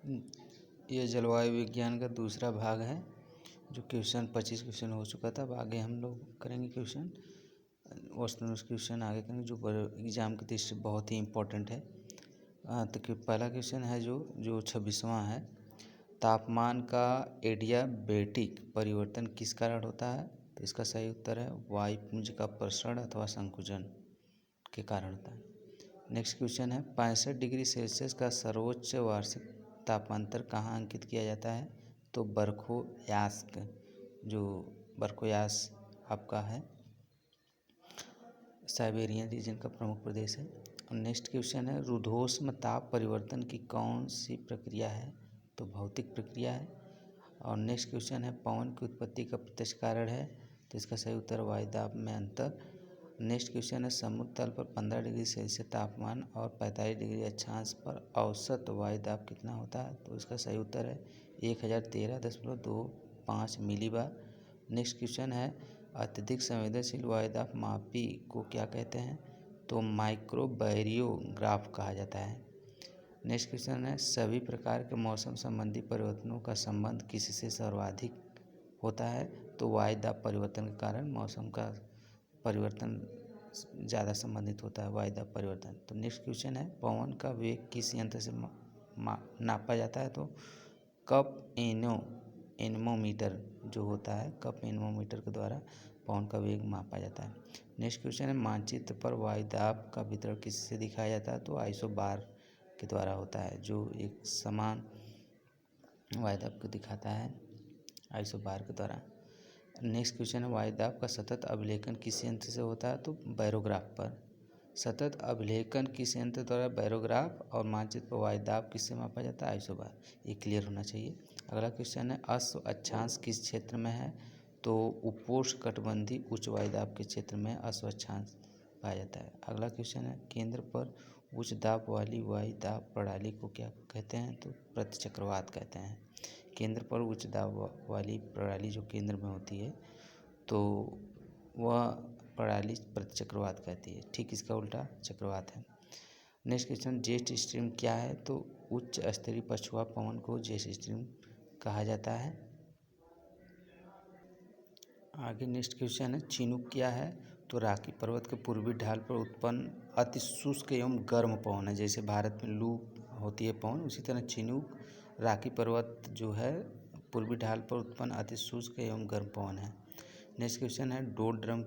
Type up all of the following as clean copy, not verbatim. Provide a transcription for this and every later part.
ये जलवायु विज्ञान का दूसरा भाग है। जो 25 क्वेश्चन हो चुका था। अब आगे हम लोग करेंगे क्वेश्चन क्वेश्चन आगे करेंगे जो एग्ज़ाम की दृष्टि बहुत ही इम्पोर्टेंट है। तो पहला क्वेश्चन है जो 26वां है। तापमान का एडियाबेटिक परिवर्तन किस कारण होता है? तो इसका सही उत्तर है वायुपुंज का प्रसरण अथवा संकुचन के कारण होता है। नेक्स्ट क्वेश्चन है 65 डिग्री सेल्सियस का सर्वोच्च वार्षिक तापांतर कहाँ अंकित किया जाता है? तो बर्खोयास्क, जो बर्खोयास आपका है साइबेरियन रीजन का प्रमुख प्रदेश है। और नेक्स्ट क्वेश्चन है रुद्धोष्म ताप परिवर्तन की कौन सी प्रक्रिया है? तो भौतिक प्रक्रिया है। और नेक्स्ट क्वेश्चन है पवन की उत्पत्ति का प्रत्यक्ष कारण है? तो इसका सही उत्तर वायुदाब में अंतर। नेक्स्ट क्वेश्चन है समुद्र तल पर 15 डिग्री सेल्सियस तापमान और 45 डिग्री अक्षांश पर औसत वायुदाब कितना होता है? तो इसका सही उत्तर है 1013.25 मिलीबार। नेक्स्ट क्वेश्चन है अत्यधिक संवेदनशील वायुदाब मापी को क्या कहते हैं? तो माइक्रोबैरियोग्राफ कहा जाता है। नेक्स्ट क्वेश्चन है सभी प्रकार के मौसम संबंधी परिवर्तनों का संबंध किससे सर्वाधिक होता है? तो वायुदाब परिवर्तन के कारण मौसम का परिवर्तन ज़्यादा संबंधित होता है वायुदाब परिवर्तन। तो नेक्स्ट क्वेश्चन है पवन का वेग किस यंत्र से नापा जाता है? तो कप एनेमोमीटर जो होता है कप एनेमोमीटर के द्वारा पवन का वेग मापा जाता है। नेक्स्ट क्वेश्चन है मानचित्र पर वायुदाब का वितरण किससे दिखाया जाता है? तो आइसोबार के द्वारा होता है जो एक समान वायुदाब को दिखाता है आइसोबार के द्वारा। नेक्स्ट क्वेश्चन है वायुदाब का सतत अभिलेखन किस यंत्र से होता है? तो बैरोग्राफ पर। सतत अभिलेखन किस यंत्र द्वारा? बैरोग्राफ। और मानचित्र पर वायुदाब किससे मापा जाता है? आइसोबार। ये क्लियर होना चाहिए। अगला क्वेश्चन है अश्व अक्षांश किस क्षेत्र में है? तो उपोष्णकटिबंधीय उच्च वायुदाब के क्षेत्र में अश्व अक्षांश पाया जाता है। अगला क्वेश्चन है केंद्र पर उच्च दाब वाली वायुदाब प्रणाली को क्या कहते हैं? तो प्रतिचक्रवात कहते हैं। केंद्र पर उच्च दाब वाली प्रणाली जो केंद्र में होती है तो वह प्रणाली प्रतिचक्रवात कहती है। ठीक इसका उल्टा चक्रवात है। नेक्स्ट क्वेश्चन जेट स्ट्रीम क्या है? तो उच्च स्तरीय पछुआ पवन को जेट स्ट्रीम कहा जाता है। आगे नेक्स्ट क्वेश्चन है चिनूक क्या है? तो राकी पर्वत के पूर्वी ढाल पर उत्पन्न अति शुष्क एवं गर्म पवन है। जैसे भारत में लू होती है पवन, उसी तरह चिनूक राकी पर्वत जो है पूर्वी ढाल पर उत्पन्न अति शुष्क एवं गर्म पवन है। नेक्स्ट क्वेश्चन है डोलड्रम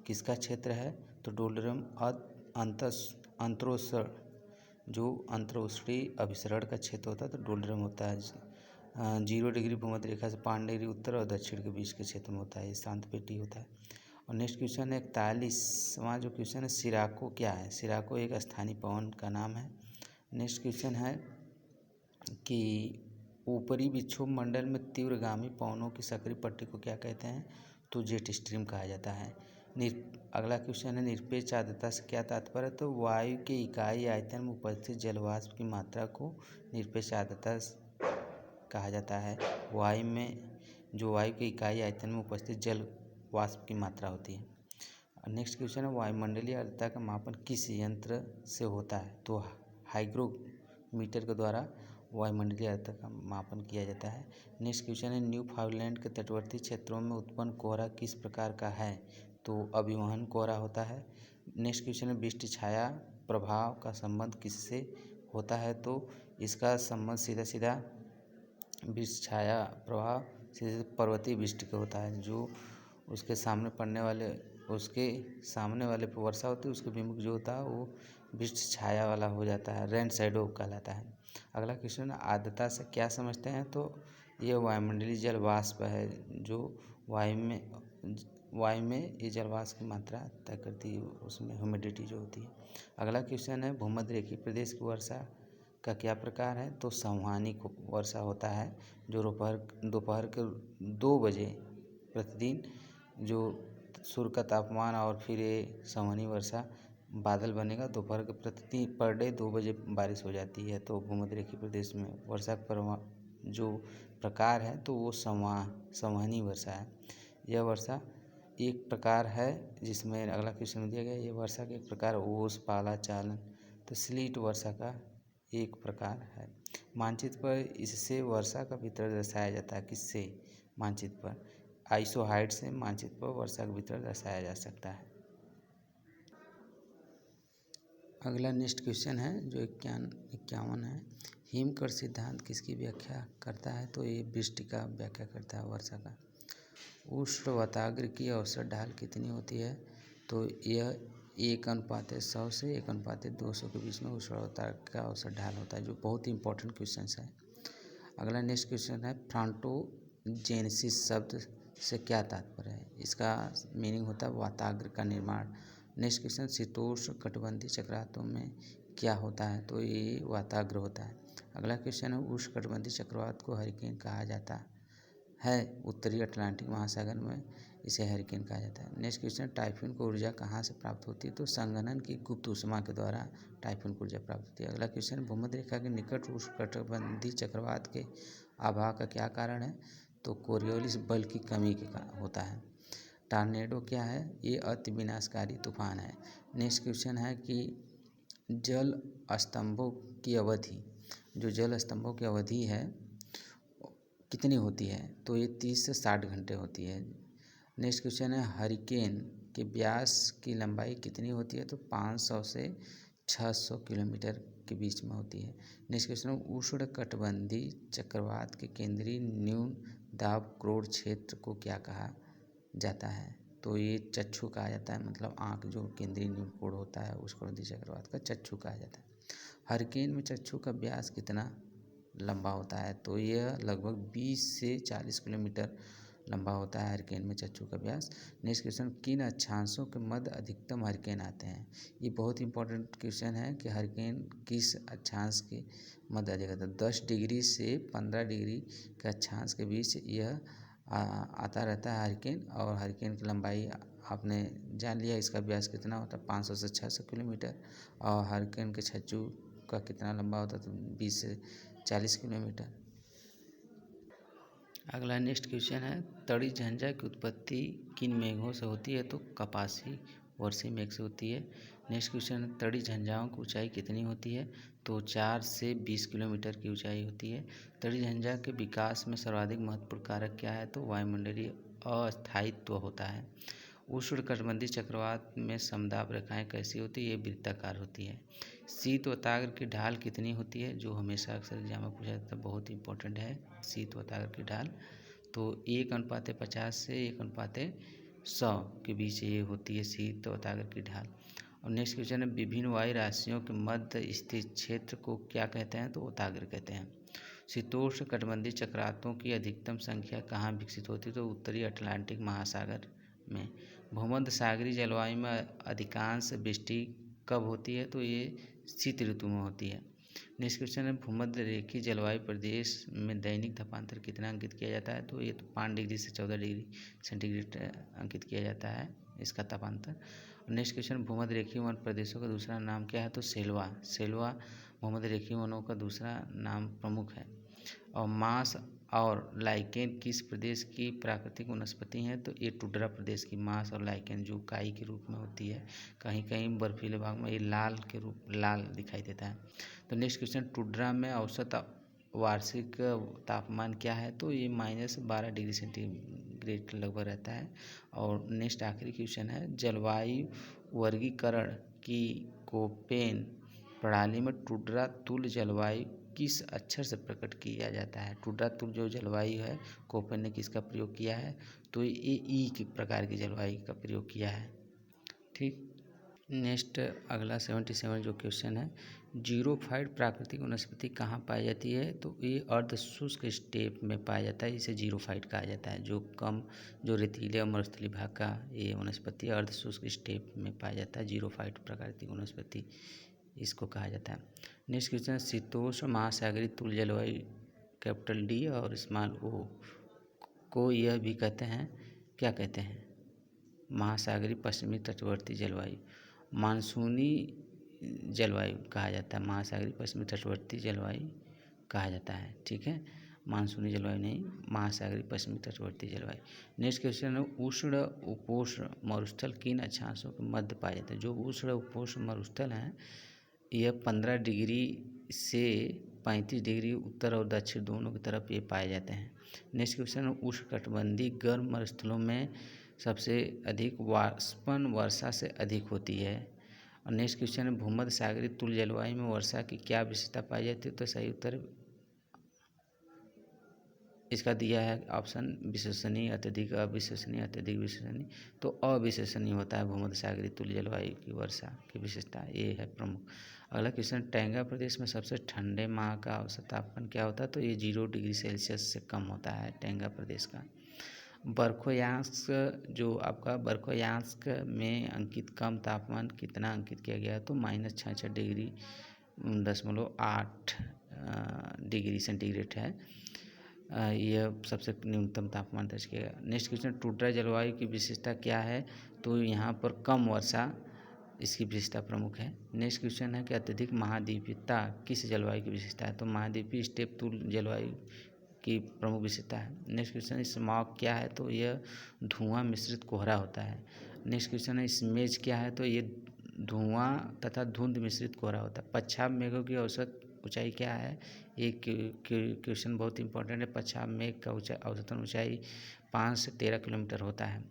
किसका क्षेत्र है? तो डोलड्रम अंतरोत्सर्ग जो अंतरोत्सर्गीय अभिसरण का क्षेत्र होता है तो डोलड्रम होता है 0 डिग्री भूमध्य रेखा से 5 डिग्री उत्तर और दक्षिण के बीच के क्षेत्र में होता है। ये शांत पेटी होता है। और नेक्स्ट क्वेश्चन है 41वां जो क्वेश्चन है सिराको क्या है? सिराको एक स्थानीय पवन का नाम है। नेक्स्ट क्वेश्चन है कि ऊपरी विक्षोभ मंडल में तीव्रगामी पवनों की सक्रिय पट्टी को क्या कहते हैं? तो जेट स्ट्रीम कहा जाता है। अगला क्वेश्चन है निरपेक्ष आर्द्रता से क्या तात्पर्य है? तो वायु के इकाई आयतन में उपस्थित जलवाष्प की मात्रा को निरपेक्ष आर्द्रता कहा जाता है। वायु के इकाई आयतन में उपस्थित जल वाष्प की मात्रा होती है। नेक्स्ट क्वेश्चन है वायुमंडलीय आर्द्रता का मापन किस यंत्र से होता है? तो हाइग्रोमीटर के द्वारा वायुमंडलीय आर्द्रता का मापन किया जाता है। नेक्स्ट क्वेश्चन है न्यू फाउंडलैंड के तटवर्ती क्षेत्रों में उत्पन्न कोहरा किस प्रकार का है? तो अभिवहन कोहरा होता है। नेक्स्ट क्वेश्चन है वृष्टि छाया प्रभाव का संबंध किससे होता है? तो इसका संबंध सीधा वृष्टि छाया प्रभाव सीधे पर्वतीय वृष्टि का होता है। जो उसके सामने वाले पर वर्षा होती है उसके विमुख जो होता है वो वृष्टि छाया वाला हो जाता है, रेन शैडो कहलाता है। अगला क्वेश्चन आर्द्रता से क्या समझते हैं? तो ये वायुमंडलीय जल वाष्प है जो वायु में ये जल वाष्प की मात्रा तय करती है, उसमें ह्यूमिडिटी जो होती है। अगला क्वेश्चन है भूमध्य रेखीय प्रदेश की वर्षा का क्या प्रकार है? तो संवहनी वर्षा होता है जो दोपहर के 2 बजे प्रतिदिन जो सूर्य का तापमान और फिर ये संवहनी वर्षा बादल बनेगा दोपहर के प्रतिदिन पर डे 2 बजे बारिश हो जाती है। तो भूमध्य रेखीय प्रदेश में वर्षा का जो प्रकार है तो वो संवहनी वर्षा है। यह वर्षा एक प्रकार है जिसमें अगला क्वेश्चन दिया गया ये वर्षा के एक प्रकार ओस पाला चालन तो स्लीट वर्षा का एक प्रकार है। मानचित्र पर इससे वर्षा का वितरण दर्शाया जाता है। किससे? मानचित्र पर आइसोहाइड से मानचित्र पर वर्षा का वितरण दर्शाया जा सकता है। अगला नेक्स्ट क्वेश्चन है जो 51 है। हिमकर सिद्धांत किसकी व्याख्या करता है? तो ये वृष्टि का व्याख्या करता है, वर्षा का। उष्णवताग्र की औसत ढाल कितनी होती है? तो यह 1:100 से 1:200 के बीच में उष्णवताग्र का औसत ढाल होता है, जो बहुत ही इंपॉर्टेंट क्वेश्चन है। अगला नेक्स्ट क्वेश्चन है फ्रॉन्टोजेनेसिस शब्द से क्या तात्पर्य है? इसका मीनिंग होता है वाताग्र का निर्माण। नेक्स्ट क्वेश्चन शीतोष्ण कटिबंधीय चक्रवातों में क्या होता है? तो ये वाताग्र होता है। अगला क्वेश्चन है उष्ण कटिबंधीय चक्रवात को हरिकेन कहा जाता है। उत्तरी अटलांटिक महासागर में इसे हरिकेन कहा जाता है। नेक्स्ट क्वेश्चन टाइफून को ऊर्जा कहाँ से प्राप्त होती है? तो संघनन की गुप्त ऊष्मा के द्वारा टाइफून को ऊर्जा प्राप्त होती है। अगला क्वेश्चन भूमध्य रेखा के निकट उष्णकटिबंधीय चक्रवात के अभाव का क्या कारण है? तो कोरियोलिस बल की कमी के होता है। टॉर्नेडो क्या है? ये अति विनाशकारी तूफान है। नेक्स्ट क्वेश्चन है कि जल स्तंभों की अवधि, जो जल स्तंभों की अवधि है कितनी होती है? तो ये 30 से 60 घंटे होती है। नेक्स्ट क्वेश्चन है हरिकेन के व्यास की लंबाई कितनी होती है? तो 500 से 600 किलोमीटर के बीच में होती है। नेक्स्ट क्वेश्चन है उष्ण कटिबंधीय चक्रवात के केंद्रीय न्यून दाब क्रोड़ क्षेत्र को क्या कहा जाता है? तो ये चक्षु कहा जाता है, मतलब आँख जो केंद्रीय न्यून कोण होता है उष्ण कटिबंधीय चक्रवात का चक्षु कहा जाता है। हरिकेन में चक्षु का व्यास कितना लंबा होता है? तो यह लगभग 20 से 40 किलोमीटर लंबा होता है हरिकेन में चक्षु का व्यास। नेक्स्ट क्वेश्चन किन अक्षांशों के मध्य अधिकतम हरिकेन आते हैं? ये बहुत इंपॉर्टेंट क्वेश्चन है कि हरिकेन किस अक्षांश के मध्य अधिक आता है। 10 डिग्री से 15 डिग्री के अक्षांश के बीच यह आता रहता है हरिकेन। और हरिकेन की लंबाई आपने जान लिया, इसका व्यास कितना होता है 500 से 600 किलोमीटर। और हरिकेन के चक्षु का कितना लंबा होता है? तो 20 से 40 किलोमीटर। अगला नेक्स्ट क्वेश्चन है तड़ी झंझा की उत्पत्ति किन मेघों से होती है? तो कपासी वर्षी मेघ से होती है। नेक्स्ट क्वेश्चन है तड़ी झंझाओं की ऊंचाई कितनी होती है? तो 4 से 20 किलोमीटर की ऊंचाई होती है। तड़ी झंझा के विकास में सर्वाधिक महत्वपूर्ण कारक क्या है? तो वायुमंडलीय अस्थायित्व होता है। उष्ण कटिबंधीय चक्रवात में समदाब रेखाएं कैसी होती है? ये वृत्ताकार होती है। शीतवताग्र की ढाल कितनी होती है? जो हमेशा अक्सर एग्जाम में पूछा जाता है, बहुत इंपॉर्टेंट है शीतवताग्र की ढाल। तो 1:50 से 1:100 के बीच ये होती है शीतवताग्र की ढाल। और नेक्स्ट क्वेश्चन है विभिन्न वायु राशियों के मध्य स्थित क्षेत्र को क्या कहते हैं? तो वताग्र कहते हैं। शीतोष्ण कटिबंधीय चक्रवातों की अधिकतम संख्या कहाँ विकसित होती है? तो उत्तरी अटलांटिक महासागर में। भूमध्य सागरीय जलवायु में अधिकांश वृष्टि कब होती है? तो ये शीत ऋतु में होती है। नेक्स्ट क्वेश्चन है भूमध्य रेखीय जलवायु प्रदेश में दैनिक तापांतर कितना अंकित किया जाता है? तो ये 5 डिग्री से 14 डिग्री सेंटीग्रेड अंकित किया जाता है इसका तापांतर। नेक्स्ट क्वेश्चन भूमध्य रेखीय वन प्रदेशों का दूसरा नाम क्या है? तो सेल्वा भूमध्य रेखीय वनों का दूसरा नाम प्रमुख है। और मांस और लाइकेन किस प्रदेश की प्राकृतिक वनस्पति हैं? तो ये टुंड्रा प्रदेश की मांस और लाइकेन जो काई के रूप में होती है, कहीं कहीं बर्फीले भाग में ये लाल दिखाई देता है। तो नेक्स्ट क्वेश्चन टुंड्रा में औसत वार्षिक तापमान क्या है? तो ये -12 डिग्री सेंटीग्रेड लगभग रहता है। और नेक्स्ट आखिरी क्वेश्चन है जलवायु वर्गीकरण की कोपेन प्रणाली में टुंड्रा तुल्य जलवायु किस अक्षर से प्रकट किया जाता है? टुंड्रा तुल्य जो जलवायु है कोपेन ने किसका प्रयोग किया है? तो ये ई की प्रकार की जलवायु का प्रयोग किया है। ठीक। नेक्स्ट अगला 77 जो क्वेश्चन है जीरोफाइट प्राकृतिक वनस्पति कहाँ पाई जाती है? तो ये अर्धशुष्क स्टेप में पाया जाता है, इसे जीरोफाइट कहा जाता है। जो रेतीले और मरुस्थलीय भाग का ये वनस्पति अर्धशुष्क स्टेप में पाया जाता है, जीरोफाइट प्राकृतिक वनस्पति इसको कहा जाता है। नेक्स्ट क्वेश्चन शीतोष्ण महासागरीय तुल्य जलवायु कैपिटल डी और स्मॉल ओ को यह भी कहते हैं, क्या कहते हैं? महासागरीय पश्चिमी तटवर्ती जलवायु मानसूनी जलवायु कहा जाता है। महासागरीय पश्चिमी तटवर्ती जलवायु कहा जाता है। ठीक है, मानसूनी जलवायु नहीं, महासागरीय पश्चिमी तटवर्ती जलवायु। नेक्स्ट क्वेश्चन है उष्ण उपोष्ण मरुस्थल किन अक्षांशों के मध्य पाया जाता है? जो उष्ण उपोष्ण मरुस्थल हैं यह 15 डिग्री से 35 डिग्री उत्तर और दक्षिण दोनों की तरफ ये पाए जाते हैं। नेक्स्ट क्वेश्चन, उष्णकटिबंधीय गर्म मरुस्थलों में सबसे अधिक वाष्पन वर्षा से अधिक होती है। और नेक्स्ट क्वेश्चन है, भूमध्य सागरीय तुल्य जलवायु में वर्षा की क्या विशेषता पाई जाती है? तो सही उत्तर इसका दिया है ऑप्शन विश्वसनीय, अत्यधिक अविश्वसनीय, अत्यधिक विश्वसनीय। तो अविश्वसनीय होता है भूमध्य सागरीय तुल्य जलवायु की वर्षा की विशेषता, ये है प्रमुख। अगला क्वेश्चन, टैंगा प्रदेश में सबसे ठंडे माह का औसत तापमान क्या होता है? तो ये 0 डिग्री सेल्सियस से कम होता है टैंगा प्रदेश का। बर्खोयांस्क, जो आपका बर्खोयांस्क में अंकित कम तापमान कितना अंकित किया गया है? तो -66 डिग्री 0.8 डिग्री सेंटीग्रेड है। यह सबसे न्यूनतम तापमान दर्ज किया गया। नेक्स्ट क्वेश्चन, टुंड्रा जलवायु की विशेषता क्या है? तो यहाँ पर कम वर्षा इसकी विशेषता प्रमुख है। नेक्स्ट क्वेश्चन है कि अत्यधिक महाद्वीपीयता किस जलवायु की विशेषता है? तो महाद्वीपीय स्टेप तुल्य जलवायु की प्रमुख विशेषता है। नेक्स्ट क्वेश्चन, स्मॉग क्या है? तो यह धुआं मिश्रित कोहरा होता है। नेक्स्ट क्वेश्चन है, स्मेज क्या है? तो ये धुआं तथा धुंध मिश्रित कोहरा होता है। पश्चात मेघों की औसत ऊंचाई क्या है? ये क्वेश्चन बहुत इंपॉर्टेंट है। पश्चात मेघ का औसतन ऊंचाई 5 से 13 किलोमीटर होता है।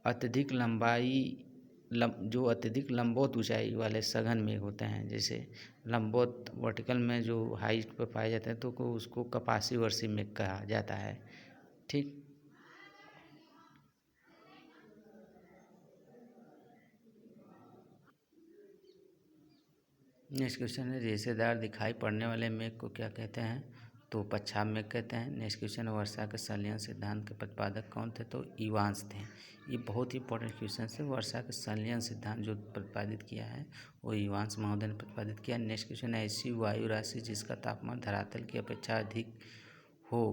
अत्यधिक लंबाई जो अत्यधिक लंबवत ऊंचाई वाले सघन मेघ होते हैं, जैसे लंबवत वर्टिकल में जो हाइट पर पाए जाते हैं, तो उसको कपासी वर्षी मेघ कहा जाता है। ठीक। नेक्स्ट क्वेश्चन है, रेशेदार दिखाई पड़ने वाले मेघ को क्या कहते हैं? तो पच्छाद मेघ कहते हैं। नेक्स्ट क्वेश्चन, वर्षा के संलयन सिद्धांत के प्रतिपादक कौन थे? तो इवांस थे। ये बहुत ही इंपॉर्टेंट क्वेश्चन है। वर्षा के संलयन सिद्धांत जो प्रतिपादित किया है वो इवांस महोदय ने प्रतिपादित किया। नेक्स्ट क्वेश्चन, ऐसी वायु राशि जिसका तापमान धरातल की अपेक्षा अधिक हो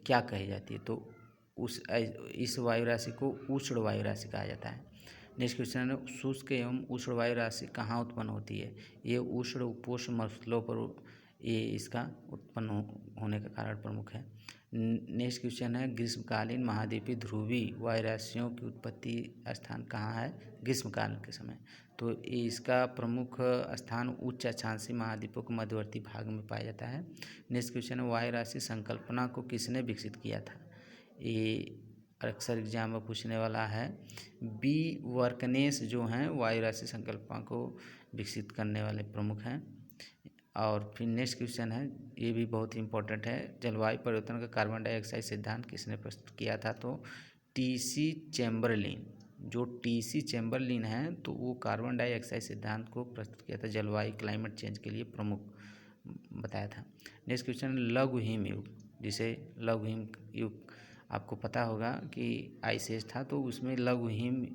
क्या कही जाती है? तो इस वायु राशि को उष्ण वायु राशि कहा जाता है। नेक्स्ट क्वेश्चन है, शुष्क एवं उष्ण वायु राशि कहाँ उत्पन्न होती है? ये उष्ण उपोष्ण मरुस्थलों पर ये इसका उत्पन्न होने का कारण प्रमुख है। नेक्स्ट क्वेश्चन है, ग्रीष्मकालीन महाद्वीपीय ध्रुवीय वायु राशियों की उत्पत्ति स्थान कहाँ है ग्रीष्मकाल के समय? तो इसका प्रमुख स्थान उच्च अक्षांशीय महाद्वीपों के मध्यवर्ती भाग में पाया जाता है। नेक्स्ट क्वेश्चन है, वायु राशि संकल्पना को किसने विकसित किया था? ये अक्सर एग्जाम में पूछने वाला है। बी वर्कनेस जो हैं वायु राशि संकल्पना को विकसित करने वाले प्रमुख हैं। और फिर नेक्स्ट क्वेश्चन है, ये भी बहुत ही इंपॉर्टेंट है, जलवायु परिवर्तन का कार्बन डाइऑक्साइड सिद्धांत किसने प्रस्तुत किया था? तो टीसी चैम्बरलिन। जो टीसी चैम्बरलिन है तो वो कार्बन डाइऑक्साइड सिद्धांत को प्रस्तुत किया था, जलवायु क्लाइमेट चेंज के लिए प्रमुख बताया था। नेक्स्ट क्वेश्चन, लघु हिम युग, जिसे लघु हिम युग आपको पता होगा कि आइस एज था, तो उसमें लघु हिम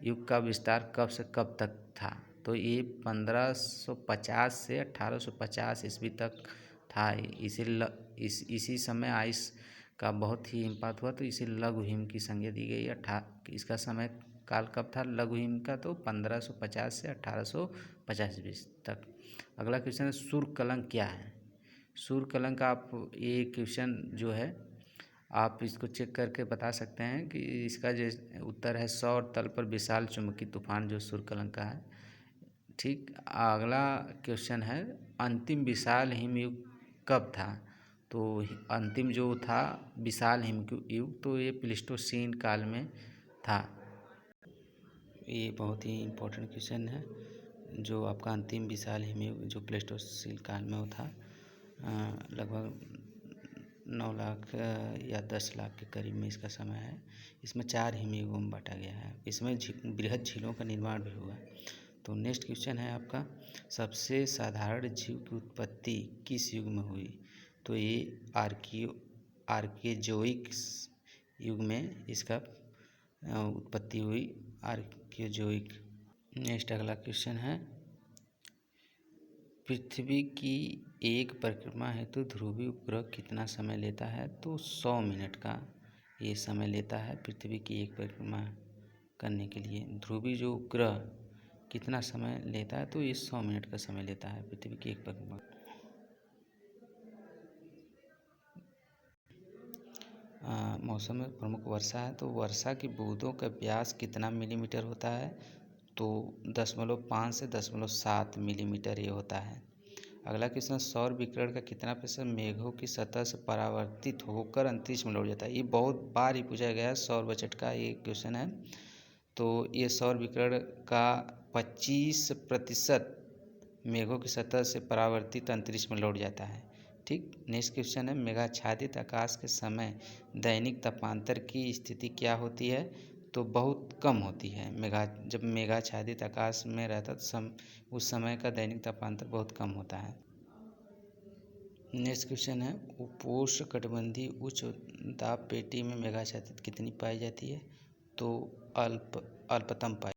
युग का विस्तार कब से कब तक था? तो ये 1550 से 1850 ईस्वी तक था। इसी समय आइस का बहुत ही हिमपात हुआ, तो इसे लघु हिम की संज्ञा दी गई। इसका समय काल कब था लघु हिम का? तो 1550 से 1850 ईस्वी तक। अगला क्वेश्चन है, सूर्य कलंक क्या है? सूर्य कलंक, आप ये क्वेश्चन जो है आप इसको चेक करके बता सकते हैं कि इसका जो उत्तर है, सौर तल पर विशाल चुंबकीय तूफान जो सूर्य कलंक का है। ठीक। अगला क्वेश्चन है, अंतिम विशाल हिमयुग कब था? तो अंतिम जो था विशाल हिमयुग, तो ये प्लीस्टोसीन काल में था। ये बहुत ही इम्पोर्टेंट क्वेश्चन है, जो आपका अंतिम विशाल हिमयुग जो प्लीस्टोसीन काल में था, लगभग 9 लाख या 10 लाख के करीब में इसका समय है। इसमें 4 हिमयुगों में बांटा गया है। इसमें बृहद झीलों का निर्माण भी हुआ। तो नेक्स्ट क्वेश्चन है आपका, सबसे साधारण जीव की उत्पत्ति किस युग में हुई? तो ये आर्कियोजोइक युग में इसका उत्पत्ति हुई, आर्कियोजोइक। नेक्स्ट अगला क्वेश्चन है, पृथ्वी की एक परिक्रमा हेतु ध्रुवीय उपग्रह कितना समय लेता है? तो 100 मिनट का ये समय लेता है पृथ्वी की एक परिक्रमा करने के लिए। ध्रुवीय जो उपग्रह कितना समय लेता है? तो ये 100 मिनट का समय लेता है पृथ्वी की एक परिक्रमा। मौसम में प्रमुख वर्षा है, तो वर्षा की बूंदों का व्यास कितना मिलीमीटर होता है? तो 0.5 से 0.7 मिलीमीटर ये होता है। अगला क्वेश्चन, सौर विकिरण का कितना प्रतिशत मेघों की सतह से परावर्तित होकर अंतरिक्ष में लौट जाता है। ये बहुत बार ही पूछा गया है, सौर बजट का ये क्वेश्चन है। तो ये सौर विकिरण का 25% मेघों की सतह से परावर्तित अंतरिक्ष में लौट जाता है। ठीक। नेक्स्ट क्वेश्चन है, मेघाच्छादित आकाश के समय दैनिक तापांतर की स्थिति क्या होती है। तो बहुत कम होती है। जब मेघाच्छादित आकाश में रहता उस समय का दैनिक तापांतर बहुत कम होता है। नेक्स्ट क्वेश्चन है, उपोष्णकटिबंधीय उच्च दाब पेटी में मेघाच्छादित कितनी पाई जाती है। तो अल्पतम पाई